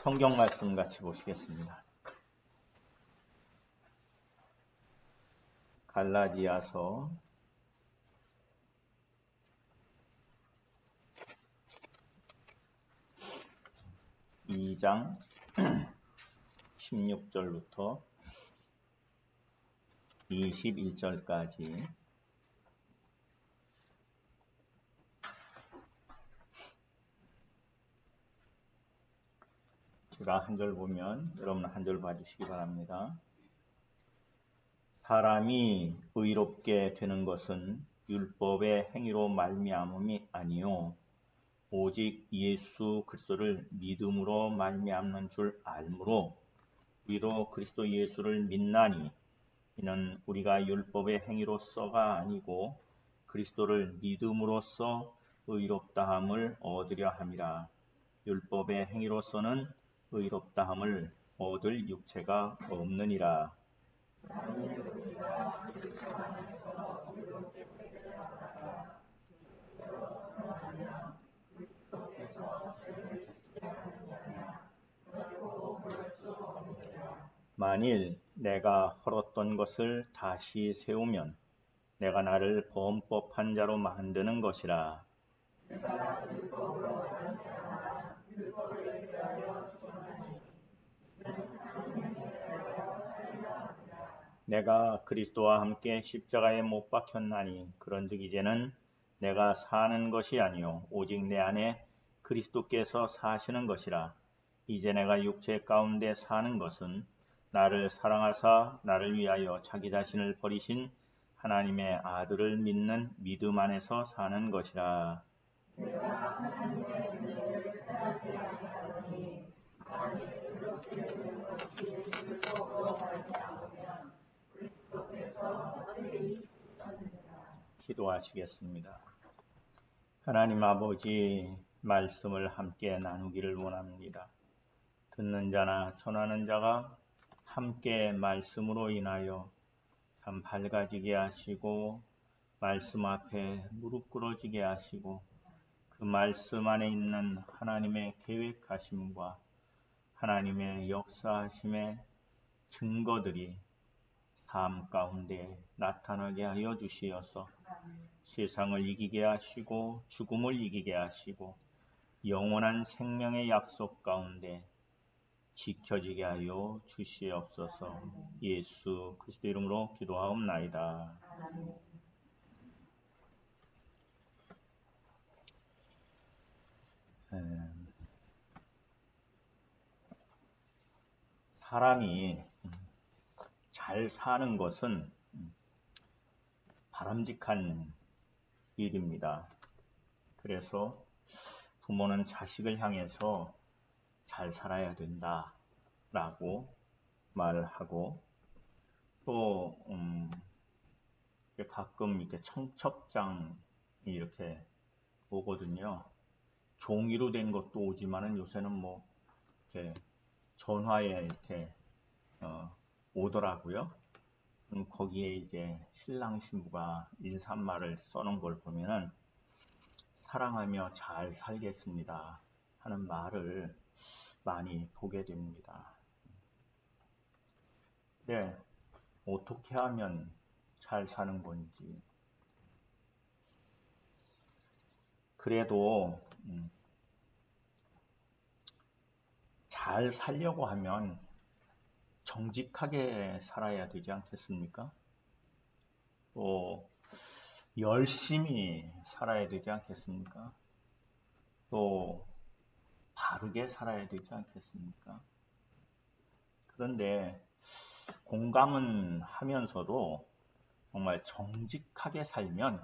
성경 말씀 같이 보시겠습니다. 갈라디아서 2장 16절부터 21절까지 제가 한 절 보면 여러분 한 절 봐주시기 바랍니다. 사람이 의롭게 되는 것은 율법의 행위로 말미암음이 아니요 오직 예수 그리스도를 믿음으로 말미암는 줄 알므로 우리도 그리스도 예수를 믿나니 이는 우리가 율법의 행위로서가 아니고 그리스도를 믿음으로써 의롭다함을 얻으려 함이라. 율법의 행위로서는 의롭다함을 얻을 육체가 없느니라. 만일 내가 헐었던 것을 다시 세우면 내가 나를 범법한 자로 만드는 것이라. 내가 그리스도와 함께 십자가에 못 박혔나니 그런즉 이제는 내가 사는 것이 아니요 오직 내 안에 그리스도께서 사시는 것이라. 이제 내가 육체 가운데 사는 것은 나를 사랑하사 나를 위하여 자기 자신을 버리신 하나님의 아들을 믿는 믿음 안에서 사는 것이라. 기도하시겠습니다. 하나님 아버지, 말씀을 함께 나누기를 원합니다. 듣는 자나 전하는 자가 함께 말씀으로 인하여 참 밝아지게 하시고 말씀 앞에 무릎 꿇어지게 하시고 그 말씀 안에 있는 하나님의 계획하심과 하나님의 역사하심의 증거들이 삶 가운데 나타나게 하여 주시어서 세상을 이기게 하시고 죽음을 이기게 하시고 영원한 생명의 약속 가운데 지켜지게 하여 주시옵소서. 예수 그리스도 이름으로 기도하옵나이다. 사람이 잘 사는 것은 바람직한 일입니다. 그래서 부모는 자식을 향해서 잘 살아야 된다 라고 말하고 또 가끔 이렇게 청첩장이 이렇게 오거든요. 종이로 된 것도 오지만은 요새는 뭐 이렇게 전화에 이렇게 오더라고요. 거기에 이제 신랑 신부가 인사말을 써놓은 걸 보면은 사랑하며 잘 살겠습니다 하는 말을 많이 보게 됩니다. 네, 어떻게 하면 잘 사는 건지. 그래도 잘 살려고 하면 정직하게 살아야 되지 않겠습니까? 또 열심히 살아야 되지 않겠습니까? 또 바르게 살아야 되지 않겠습니까? 그런데 공감은 하면서도 정말 정직하게 살면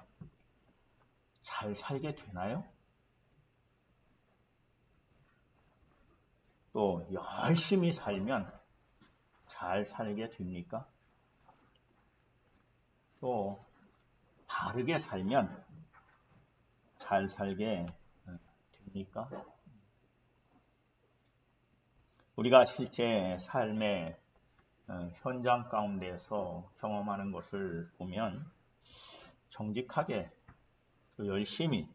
잘 살게 되나요? 또 열심히 살면 잘 살게 됩니까? 또 바르게 살면 잘 살게 됩니까? 우리가 실제 삶의 현장 가운데서 경험하는 것을 보면 정직하게 또 열심히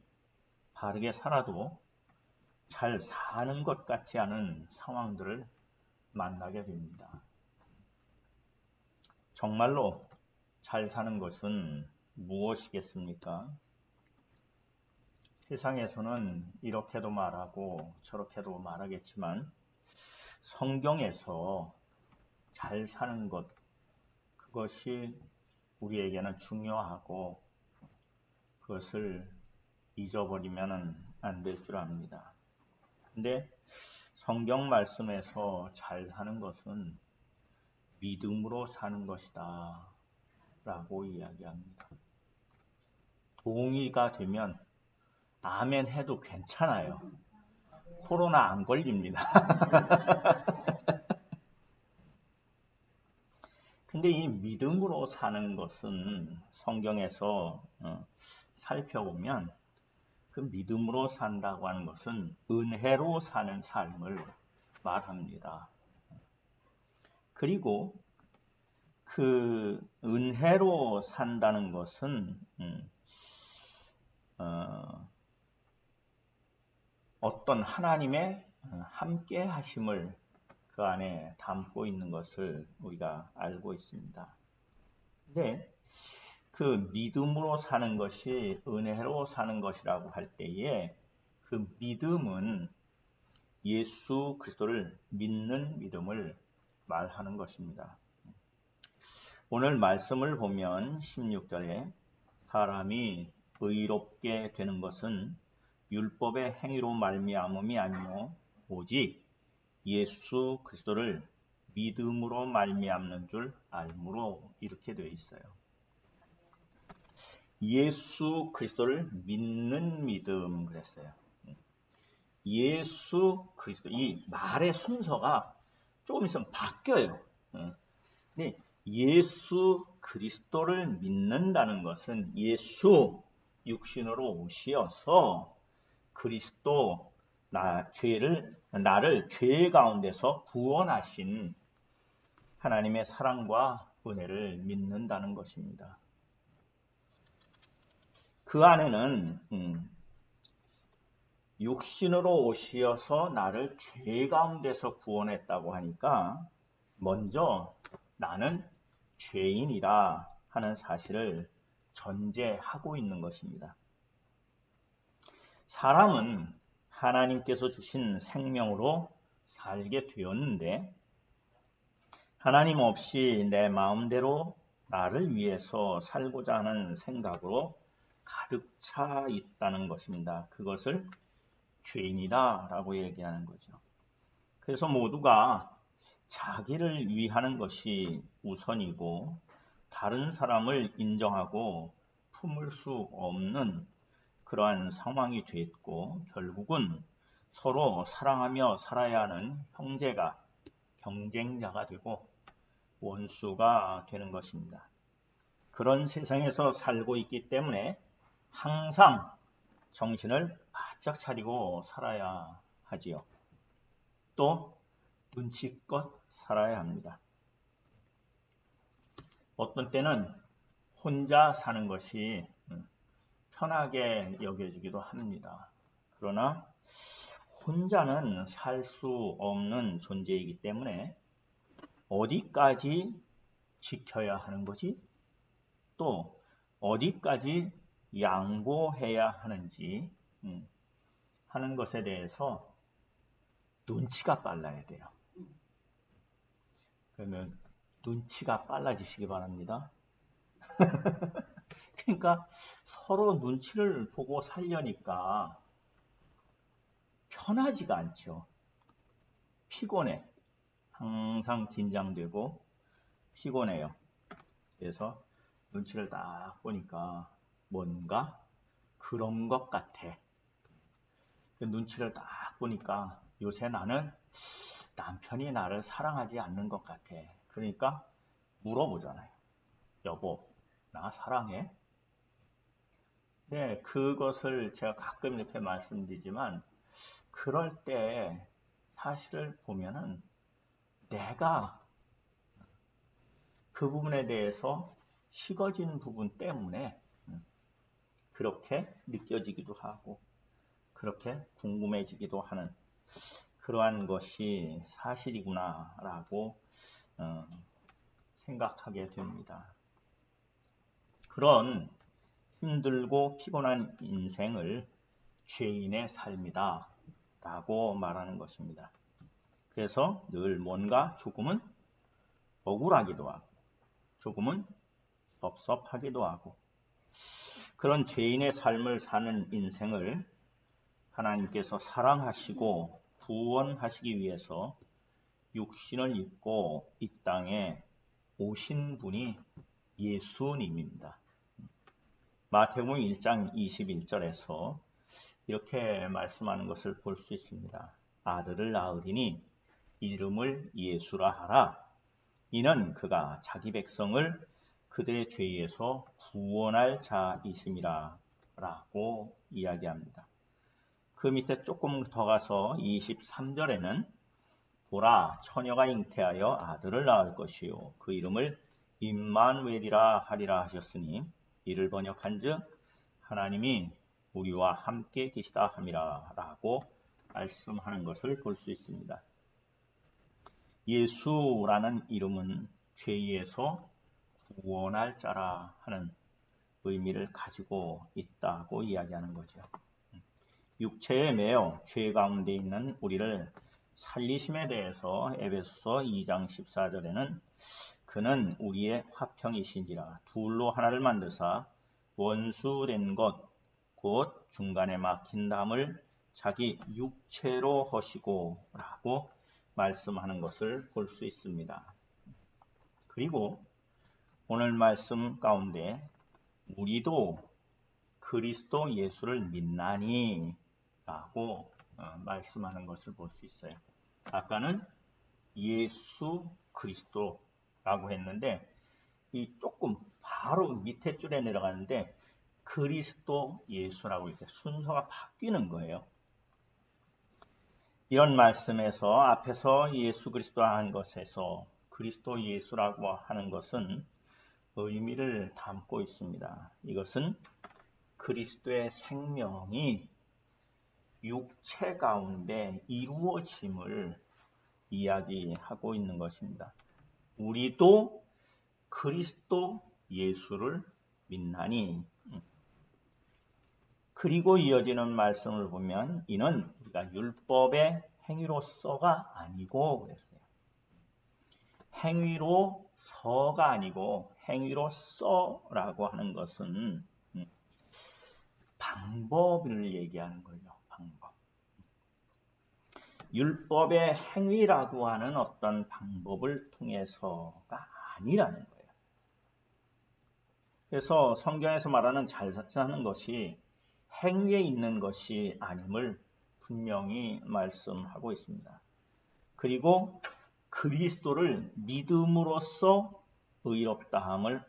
바르게 살아도 잘 사는 것 같지 않은 상황들을 만나게 됩니다. 정말로 잘 사는 것은 무엇이겠습니까? 세상에서는 이렇게도 말하고 저렇게도 말하겠지만 성경에서 잘 사는 것, 그것이 우리에게는 중요하고 그것을 잊어버리면 안 될 줄 압니다. 근데 성경 말씀에서 잘 사는 것은 믿음으로 사는 것이다 라고 이야기합니다. 동의가 되면 아멘 해도 괜찮아요. 코로나 안 걸립니다. 근데 이 믿음으로 사는 것은 성경에서 살펴보면 그 믿음으로 산다고 하는 것은 은혜로 사는 삶을 말합니다. 그리고 그 은혜로 산다는 것은 어떤 하나님의 함께 하심을 그 안에 담고 있는 것을 우리가 알고 있습니다. 근데 그 믿음으로 사는 것이 은혜로 사는 것이라고 할 때에 그 믿음은 예수 그리스도를 믿는 믿음을 말하는 것입니다. 오늘 말씀을 보면 16절에 사람이 의롭게 되는 것은 율법의 행위로 말미암음이 아니요 오직 예수 그리스도를 믿음으로 말미암는 줄 알므로 이렇게 되어 있어요. 예수 그리스도를 믿는 믿음 그랬어요. 예수 그리스도, 이 말의 순서가 조금 있으면 바뀌어요. 근데 예수 그리스도를 믿는다는 것은 예수 육신으로 오시어서 그리스도 나를 죄 가운데서 구원하신 하나님의 사랑과 은혜를 믿는다는 것입니다. 그 안에는 육신으로 오시어서 나를 죄 가운데서 구원했다고 하니까 먼저 나는 죄인이라 하는 사실을 전제하고 있는 것입니다. 사람은 하나님께서 주신 생명으로 살게 되었는데 하나님 없이 내 마음대로 나를 위해서 살고자 하는 생각으로 가득 차 있다는 것입니다. 그것을 죄인이다 라고 얘기하는 거죠. 그래서 모두가 자기를 위하는 것이 우선이고 다른 사람을 인정하고 품을 수 없는 그러한 상황이 됐고 결국은 서로 사랑하며 살아야 하는 형제가 경쟁자가 되고 원수가 되는 것입니다. 그런 세상에서 살고 있기 때문에 항상 정신을 바짝 차리고 살아야 하지요. 또 눈치껏 살아야 합니다. 어떤 때는 혼자 사는 것이 편하게 여겨지기도 합니다. 그러나 혼자는 살 수 없는 존재이기 때문에 어디까지 지켜야 하는 거지? 또 어디까지 양보해야 하는지 하는 것에 대해서 눈치가 빨라야 돼요. 그러면 눈치가 빨라지시기 바랍니다. 그러니까 서로 눈치를 보고 살려니까 편하지가 않죠. 피곤해. 항상 긴장되고 피곤해요. 그래서 눈치를 딱 보니까 뭔가 그런 것 같아. 눈치를 딱 보니까 요새 나는 남편이 나를 사랑하지 않는 것 같아. 그러니까 물어보잖아요. 여보, 나 사랑해? 네, 그것을 제가 가끔 이렇게 말씀드리지만 그럴 때 사실을 보면은 내가 그 부분에 대해서 식어진 부분 때문에 그렇게 느껴지기도 하고 그렇게 궁금해지기도 하는 그러한 것이 사실이구나 라고 생각하게 됩니다. 그런 힘들고 피곤한 인생을 죄인의 삶이다 라고 말하는 것입니다. 그래서 늘 뭔가 조금은 억울하기도 하고 조금은 섭섭하기도 하고 그런 죄인의 삶을 사는 인생을 하나님께서 사랑하시고 구원하시기 위해서 육신을 입고 이 땅에 오신 분이 예수님입니다. 마태복음 1장 21절에서 이렇게 말씀하는 것을 볼 수 있습니다. 아들을 낳으리니 이름을 예수라 하라. 이는 그가 자기 백성을 그들의 죄에서 구원할 자이심이라 라고 이야기합니다. 그 밑에 조금 더 가서 23절에는 보라 처녀가 잉태하여 아들을 낳을 것이요 그 이름을 임마누엘이라 하리라 하셨으니 이를 번역한즉 하나님이 우리와 함께 계시다 함이라 라고 말씀하는 것을 볼 수 있습니다. 예수라는 이름은 죄에서 구원할 자라 하는 의미를 가지고 있다고 이야기하는 거죠. 육체에 매여 죄 가운데 있는 우리를 살리심에 대해서 에베소서 2장 14절에는 그는 우리의 화평이신지라 둘로 하나를 만드사 원수된 것 곧 중간에 막힌 담을 자기 육체로 허시고 라고 말씀하는 것을 볼 수 있습니다. 그리고 오늘 말씀 가운데 우리도 그리스도 예수를 믿나니 라고 말씀하는 것을 볼 수 있어요. 아까는 예수 그리스도라고 했는데 이 조금 바로 밑에 줄에 내려가는데 그리스도 예수라고 이렇게 순서가 바뀌는 거예요. 이런 말씀에서 앞에서 예수 그리스도라는 것에서 그리스도 예수라고 하는 것은 의미를 담고 있습니다. 이것은 그리스도의 생명이 육체 가운데 이루어짐을 이야기하고 있는 것입니다. 우리도 그리스도 예수를 믿나니 그리고 이어지는 말씀을 보면 이는 우리가 율법의 행위로서가 아니고 그랬어요. 행위로서가 아니고 행위로서라고 하는 것은 방법을 얘기하는 거죠. 방법. 율법의 행위라고 하는 어떤 방법을 통해서가 아니라는 거예요. 그래서 성경에서 말하는 잘 사는 것이 행위에 있는 것이 아님을 분명히 말씀하고 있습니다. 그리고 그리스도를 믿음으로써 의롭다함을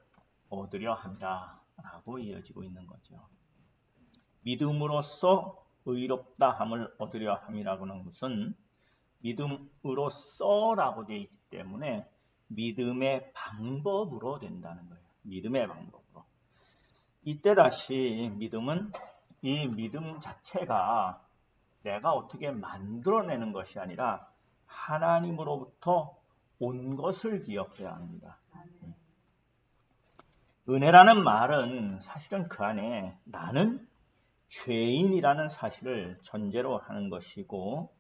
얻으려 함이라 라고 이어지고 있는 거죠. 믿음으로써 의롭다함을 얻으려 함이라고 하는 것은 믿음으로써라고 되어 있기 때문에 믿음의 방법으로 된다는 거예요. 믿음의 방법으로. 이때 다시 믿음은 이 믿음 자체가 내가 어떻게 만들어내는 것이 아니라 하나님으로부터 온 것을 기억해야 합니다. 은혜라는 말은 사실은 그 안에 나는 죄인이라는 사실을 전제로 하는 것이고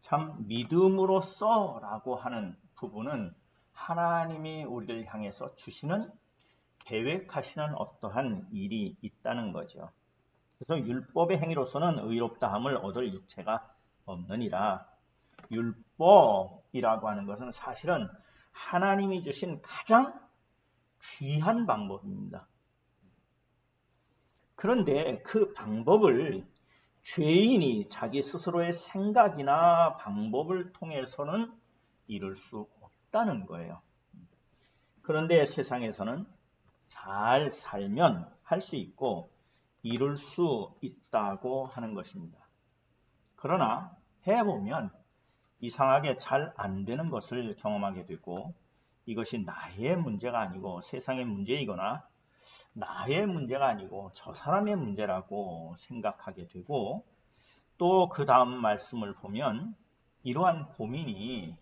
참 믿음으로써라고 하는 부분은 하나님이 우리를 향해서 주시는 계획하시는 어떠한 일이 있다는 거죠. 그래서 율법의 행위로서는 의롭다함을 얻을 육체가 없느니라. 율법이라고 하는 것은 사실은 하나님이 주신 가장 귀한 방법입니다. 그런데 그 방법을 죄인이 자기 스스로의 생각이나 방법을 통해서는 이룰 수 없다는 거예요. 그런데 세상에서는 잘 살면 할 수 있고 이룰 수 있다고 하는 것입니다. 그러나 해보면 이상하게 잘 안 되는 것을 경험하게 되고 이것이 나의 문제가 아니고 세상의 문제이거나 나의 문제가 아니고 저 사람의 문제라고 생각하게 되고, 또 그 다음 말씀을 보면 이러한 고민이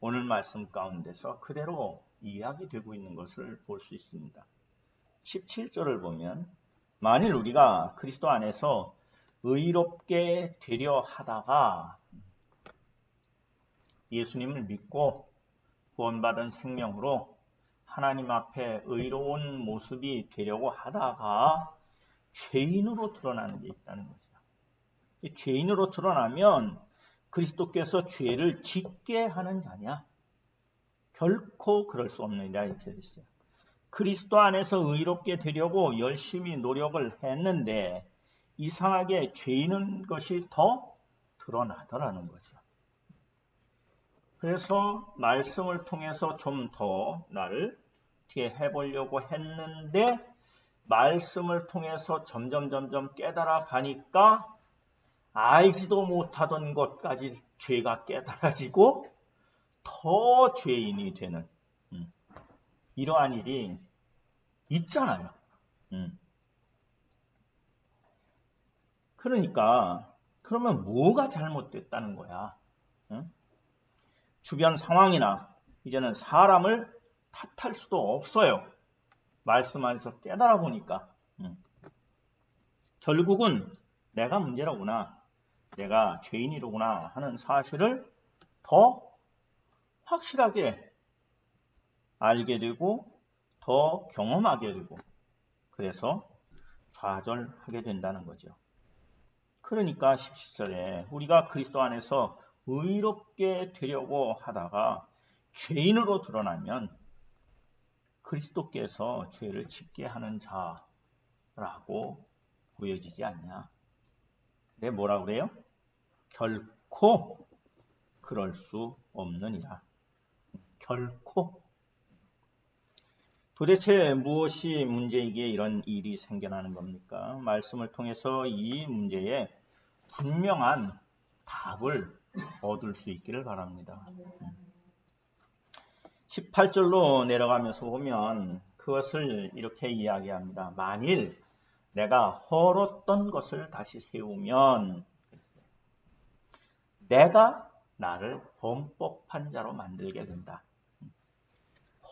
오늘 말씀 가운데서 그대로 이야기되고 있는 것을 볼 수 있습니다. 17절을 보면 만일 우리가 그리스도 안에서 의롭게 되려 하다가 예수님을 믿고 구원받은 생명으로 하나님 앞에 의로운 모습이 되려고 하다가 죄인으로 드러나는 게 있다는 거죠. 죄인으로 드러나면 그리스도께서 죄를 짓게 하는 자냐? 결코 그럴 수 없느니라 이렇게 되어 있어요. 그리스도 안에서 의롭게 되려고 열심히 노력을 했는데 이상하게 죄인인 것이 더 드러나더라는 거죠. 그래서 말씀을 통해서 좀 더 나를 어떻게 해보려고 했는데 말씀을 통해서 점점 깨달아 가니까 알지도 못하던 것까지 죄가 깨달아지고 더 죄인이 되는 이러한 일이 있잖아요. 그러니까 그러면 뭐가 잘못됐다는 거야? 주변 상황이나 이제는 사람을 탓할 수도 없어요. 말씀 안에서 깨달아 보니까 결국은 내가 문제라구나, 내가 죄인이로구나 하는 사실을 더 확실하게 알게 되고 더 경험하게 되고 그래서 좌절하게 된다는 거죠. 그러니까 17절에 우리가 그리스도 안에서 의롭게 되려고 하다가 죄인으로 드러나면 그리스도께서 죄를 짓게 하는 자라고 보여지지 않냐. 근데 뭐라 그래요? 결코 그럴 수 없느니라. 결코. 도대체 무엇이 문제이기에 이런 일이 생겨나는 겁니까? 말씀을 통해서 이 문제에 분명한 답을 얻을 수 있기를 바랍니다. 18절로 내려가면서 보면 그것을 이렇게 이야기합니다. 만일 내가 헐었던 것을 다시 세우면 내가 나를 범법한 자로 만들게 된다.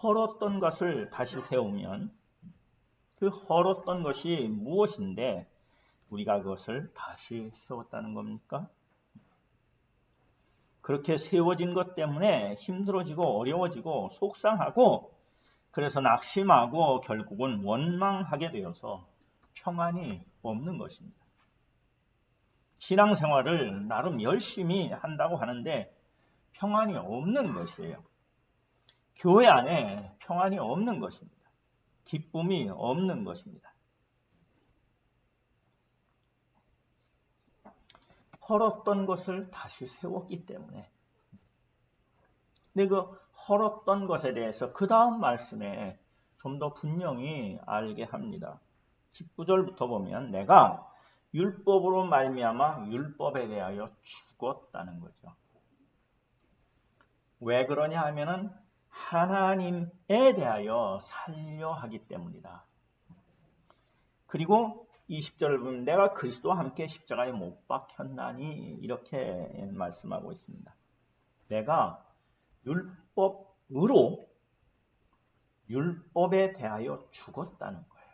헐었던 것을 다시 세우면 그 헐었던 것이 무엇인데 우리가 그것을 다시 세웠다는 겁니까? 그렇게 세워진 것 때문에 힘들어지고 어려워지고 속상하고 그래서 낙심하고 결국은 원망하게 되어서 평안이 없는 것입니다. 신앙생활을 나름 열심히 한다고 하는데 평안이 없는 것이에요. 교회 안에 평안이 없는 것입니다. 기쁨이 없는 것입니다. 헐었던 것을 다시 세웠기 때문에. 근데 그 헐었던 것에 대해서 그 다음 말씀에 좀 더 분명히 알게 합니다. 19절부터 보면 내가 율법으로 말미암아 율법에 대하여 죽었다는 거죠. 왜 그러냐 하면은 하나님에 대하여 살려 하기 때문이다. 그리고 20절을 보면 내가 그리스도와 함께 십자가에 못 박혔나니 이렇게 말씀하고 있습니다. 내가 율법으로 율법에 대하여 죽었다는 거예요.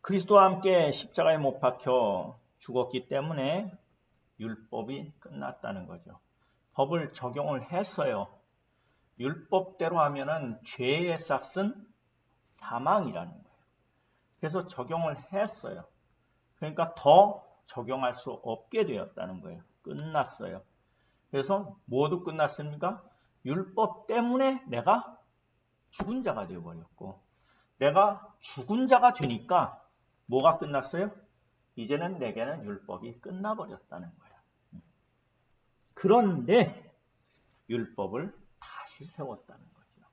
그리스도와 함께 십자가에 못 박혀 죽었기 때문에 율법이 끝났다는 거죠. 법을 적용을 했어요. 율법대로 하면은 죄의 삭은 사망이라는 거예요. 그래서 적용을 했어요. 그러니까 더 적용할 수 없게 되었다는 거예요. 끝났어요. 그래서 모두 끝났습니까? 율법 때문에 내가 죽은 자가 되어버렸고 내가 죽은 자가 되니까 뭐가 끝났어요? 이제는 내게는 율법이 끝나버렸다는 거예요. 그런데 율법을 다시 세웠다는 거죠.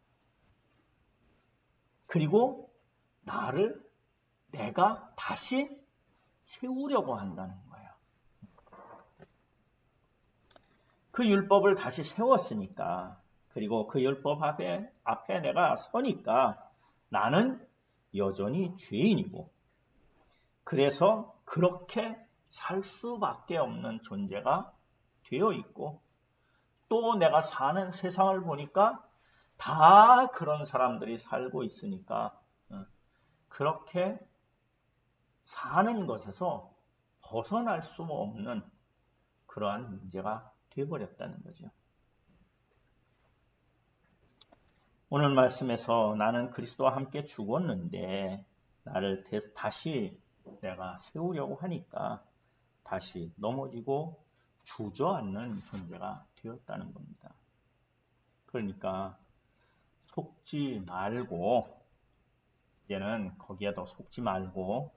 그리고 내가 다시 세우려고 한다는 거예요. 그 율법을 다시 세웠으니까 그리고 그 율법 앞에 내가 서니까 나는 여전히 죄인이고, 그래서 그렇게 살 수밖에 없는 존재가 되어 있고, 또 내가 사는 세상을 보니까 다 그런 사람들이 살고 있으니까 그렇게 사는 것에서 벗어날 수 없는 그러한 문제가 되어버렸다는 거죠. 오늘 말씀에서 나는 그리스도와 함께 죽었는데 나를 다시 내가 세우려고 하니까 다시 넘어지고 주저앉는 존재가 되었다는 겁니다. 그러니까 속지 말고, 이제는 거기에 더 속지 말고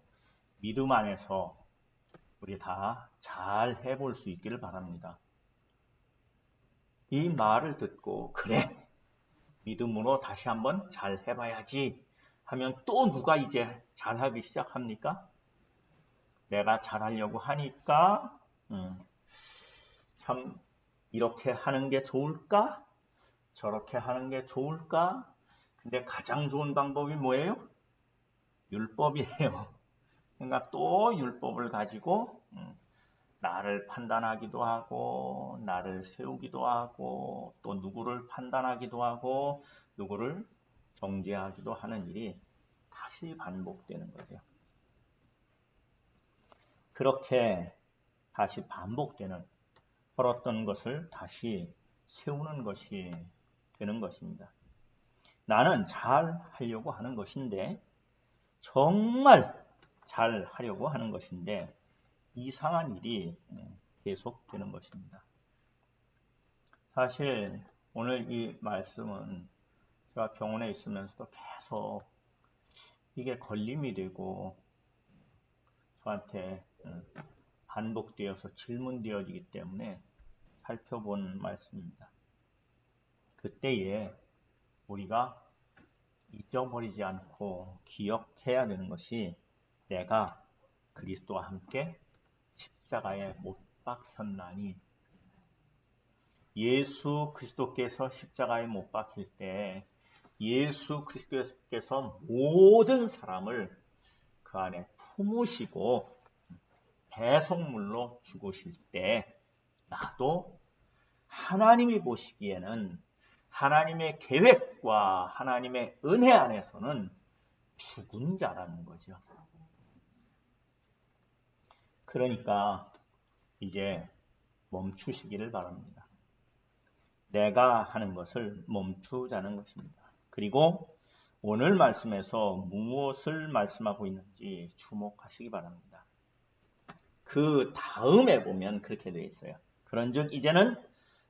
믿음 안에서 우리 다 잘 해볼 수 있기를 바랍니다. 이 말을 듣고 그래, 믿음으로 다시 한번 잘 해봐야지 하면 또 누가 이제 잘하기 시작합니까? 내가 잘하려고 하니까 참 이렇게 하는 게 좋을까? 저렇게 하는 게 좋을까? 근데 가장 좋은 방법이 뭐예요? 율법이에요. 그러니까 또 율법을 가지고 나를 판단하기도 하고, 나를 세우기도 하고, 또 누구를 판단하기도 하고, 누구를 정죄하기도 하는 일이 다시 반복되는 거죠. 그렇게 다시 반복되는, 헐었던 것을 다시 세우는 것이 되는 것입니다. 나는 잘 하려고 하는 것인데, 정말 잘 하려고 하는 것인데 이상한 일이 계속되는 것입니다. 사실 오늘 이 말씀은 제가 병원에 있으면서도 계속 이게 걸림이 되고 저한테 반복되어서 질문되어지기 때문에 살펴본 말씀입니다. 그때에 우리가 잊어버리지 않고 기억해야 되는 것이, 내가 그리스도와 함께 십자가에 못 박혔나니, 예수 그리스도께서 십자가에 못 박힐 때 예수 그리스도께서 모든 사람을 그 안에 품으시고 배송물로 죽으실 때 나도 하나님이 보시기에는, 하나님의 계획과 하나님의 은혜 안에서는 죽은 자라는 거죠. 그러니까 이제 멈추시기를 바랍니다. 내가 하는 것을 멈추자는 것입니다. 그리고 오늘 말씀에서 무엇을 말씀하고 있는지 주목하시기 바랍니다. 그 다음에 보면 그렇게 되어 있어요. 그런즉 이제는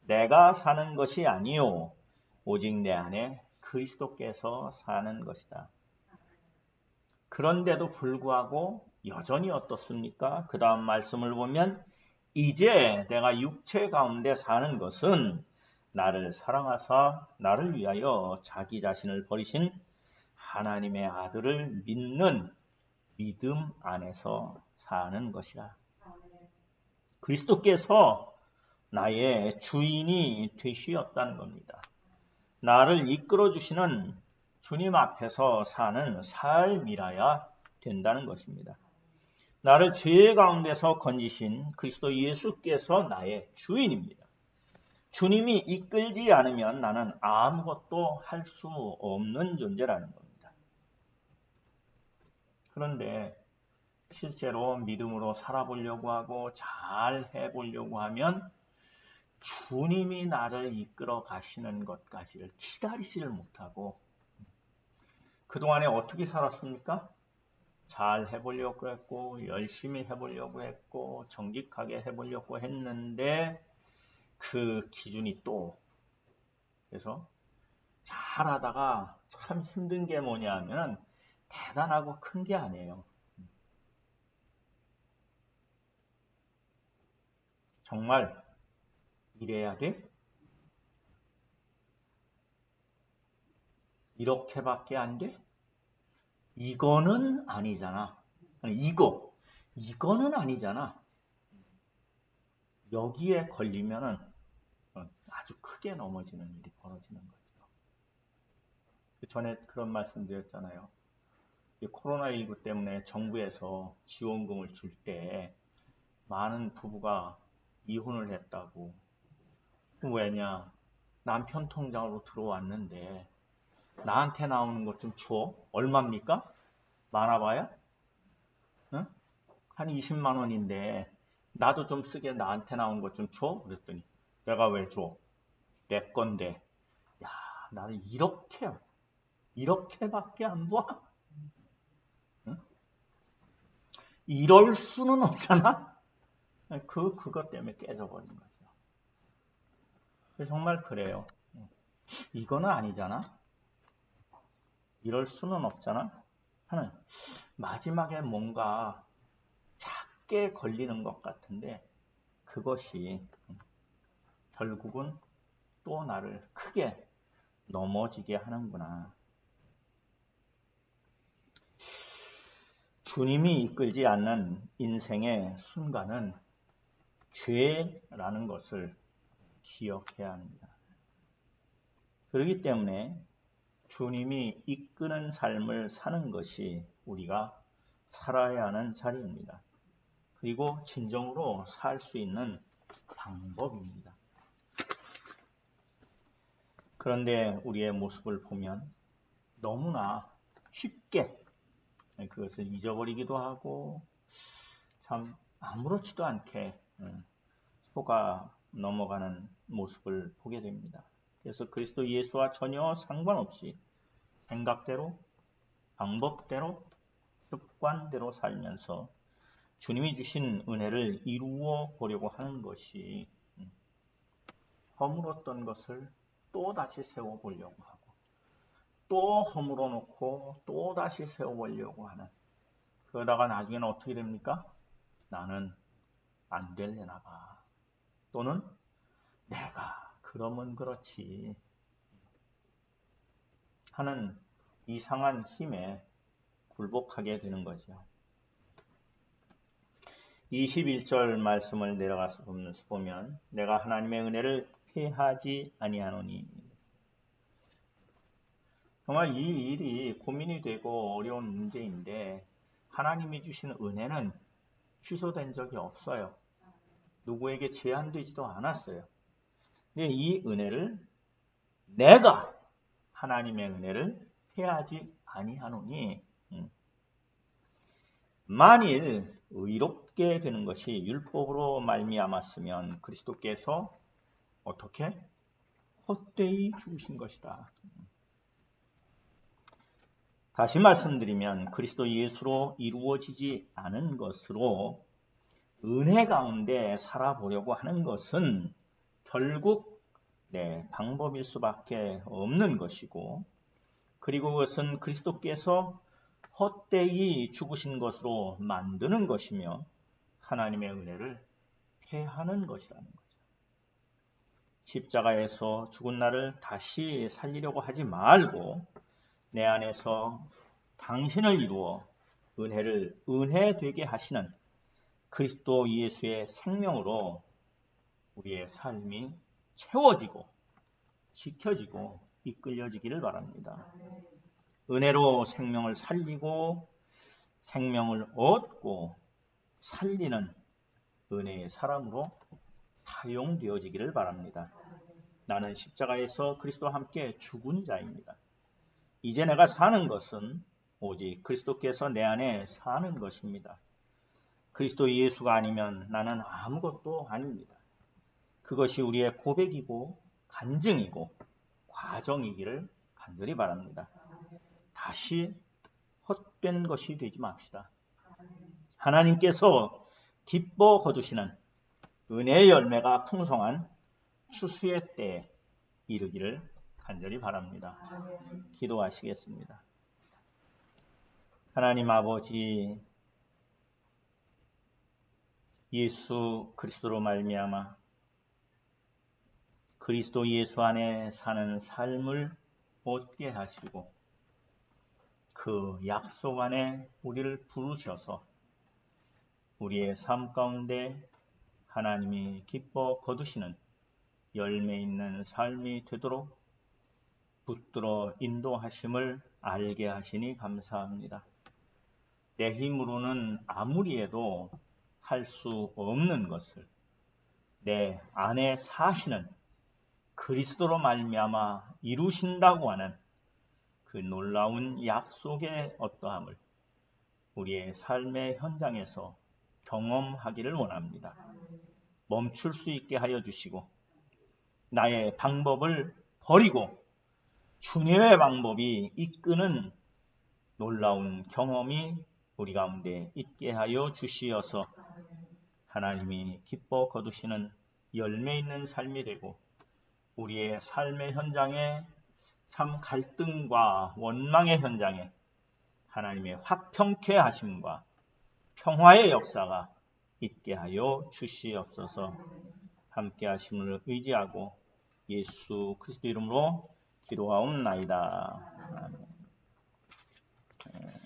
내가 사는 것이 아니요 오직 내 안에 그리스도께서 사는 것이다. 그런데도 불구하고 여전히 어떻습니까? 그 다음 말씀을 보면, 이제 내가 육체 가운데 사는 것은 나를 사랑하사 나를 위하여 자기 자신을 버리신 하나님의 아들을 믿는 믿음 안에서 사는 것이라. 그리스도께서 나의 주인이 되시었다는 겁니다. 나를 이끌어 주시는 주님 앞에서 사는 삶이라야 된다는 것입니다. 나를 죄 가운데서 건지신 그리스도 예수께서 나의 주인입니다. 주님이 이끌지 않으면 나는 아무것도 할 수 없는 존재라는 겁니다. 그런데 실제로 믿음으로 살아보려고 하고 잘 해보려고 하면 주님이 나를 이끌어 가시는 것까지를 기다리지를 못하고, 그동안에 어떻게 살았습니까? 잘 해보려고 했고, 열심히 해보려고 했고, 정직하게 해보려고 했는데 그 기준이 또, 그래서 잘하다가 참 힘든 게 뭐냐 하면 대단하고 큰 게 아니에요. 정말 이래야 돼? 이렇게밖에 안 돼? 이거는 아니잖아. 아니, 이거는 아니잖아. 여기에 걸리면은 아주 크게 넘어지는 일이 벌어지는 거죠. 전에 그런 말씀 드렸잖아요. 코로나19 때문에 정부에서 지원금을 줄 때 많은 부부가 이혼을 했다고. 왜냐? 남편 통장으로 들어왔는데 나한테 나오는 것 좀 줘. 얼마입니까? 많아봐야? 응? 한 20만 원인데 나도 좀 쓰게 나한테 나온 것 좀 줘? 그랬더니 내가 왜 줘? 내 건데. 야, 나는 이렇게밖에 안 봐? 응? 이럴 수는 없잖아? 그것 때문에 깨져버린 거죠. 정말 그래요. 이거는 아니잖아? 이럴 수는 없잖아? 하는 마지막에 뭔가 작게 걸리는 것 같은데 그것이 결국은 또 나를 크게 넘어지게 하는구나. 주님이 이끌지 않는 인생의 순간은 죄라는 것을 기억해야 합니다. 그렇기 때문에 주님이 이끄는 삶을 사는 것이 우리가 살아야 하는 자리입니다. 그리고 진정으로 살 수 있는 방법입니다. 그런데 우리의 모습을 보면 너무나 쉽게 그것을 잊어버리기도 하고 참 아무렇지도 않게 속아 넘어가는 모습을 보게 됩니다. 그래서 그리스도 예수와 전혀 상관없이 생각대로, 방법대로, 습관대로 살면서 주님이 주신 은혜를 이루어 보려고 하는 것이 허물었던 것을 또 다시 세워보려고 하고 또 허물어 놓고 또 다시 세워보려고 하는, 그러다가 나중에는 어떻게 됩니까? 나는 안 될래나 봐. 또는 내가 그러면 그렇지 하는 이상한 힘에 굴복하게 되는 거죠. 21절 말씀을 내려가서 보면 내가 하나님의 은혜를 피하지 아니하노니. 정말 이 일이 고민이 되고 어려운 문제인데 하나님이 주신 은혜는 취소된 적이 없어요. 누구에게 제한되지도 않았어요. 근데 이 은혜를 내가 하나님의 은혜를 피하지 아니하노니 만일 의롭게 되는 것이 율법으로 말미암았으면 그리스도께서 어떻게? 헛되이 죽으신 것이다. 다시 말씀드리면 그리스도 예수로 이루어지지 않은 것으로 은혜 가운데 살아보려고 하는 것은 결국 방법일 수밖에 없는 것이고, 그리고 그것은 그리스도께서 헛되이 죽으신 것으로 만드는 것이며 하나님의 은혜를 폐하는 것이라는 거죠. 십자가에서 죽은 나를 다시 살리려고 하지 말고 내 안에서 당신을 이루어 은혜를 은혜되게 하시는 그리스도 예수의 생명으로 우리의 삶이 채워지고 지켜지고 이끌려지기를 바랍니다. 은혜로 생명을 살리고 생명을 얻고 살리는 은혜의 사람으로 사용되어지기를 바랍니다. 나는 십자가에서 그리스도와 함께 죽은 자입니다. 이제 내가 사는 것은 오직 그리스도께서 내 안에 사는 것입니다. 그리스도 예수가 아니면 나는 아무것도 아닙니다. 그것이 우리의 고백이고 간증이고 과정이기를 간절히 바랍니다. 다시 헛된 것이 되지 맙시다. 하나님께서 기뻐 거두시는 은혜의 열매가 풍성한 추수의 때에 이르기를 간절히 바랍니다. 기도하시겠습니다. 하나님 아버지, 예수 그리스도로 말미암아 그리스도 예수 안에 사는 삶을 얻게 하시고 그 약속 안에 우리를 부르셔서 우리의 삶 가운데 하나님이 기뻐 거두시는 열매 있는 삶이 되도록 붙들어 인도하심을 알게 하시니 감사합니다. 내 힘으로는 아무리 해도 할 수 없는 것을 내 안에 사시는 그리스도로 말미암아 이루신다고 하는 그 놀라운 약속의 어떠함을 우리의 삶의 현장에서 경험하기를 원합니다. 멈출 수 있게 하여 주시고 나의 방법을 버리고 주님의 방법이 이끄는 놀라운 경험이 우리 가운데 있게 하여 주시어서 하나님이 기뻐 거두시는 열매 있는 삶이 되고 우리의 삶의 현장에 참 갈등과 원망의 현장에 하나님의 화평케 하심과 평화의 역사가 있게 하여 주시옵소서. 함께 하심을 의지하고 예수 그리스도 이름으로 기도하옵나이다. 아멘.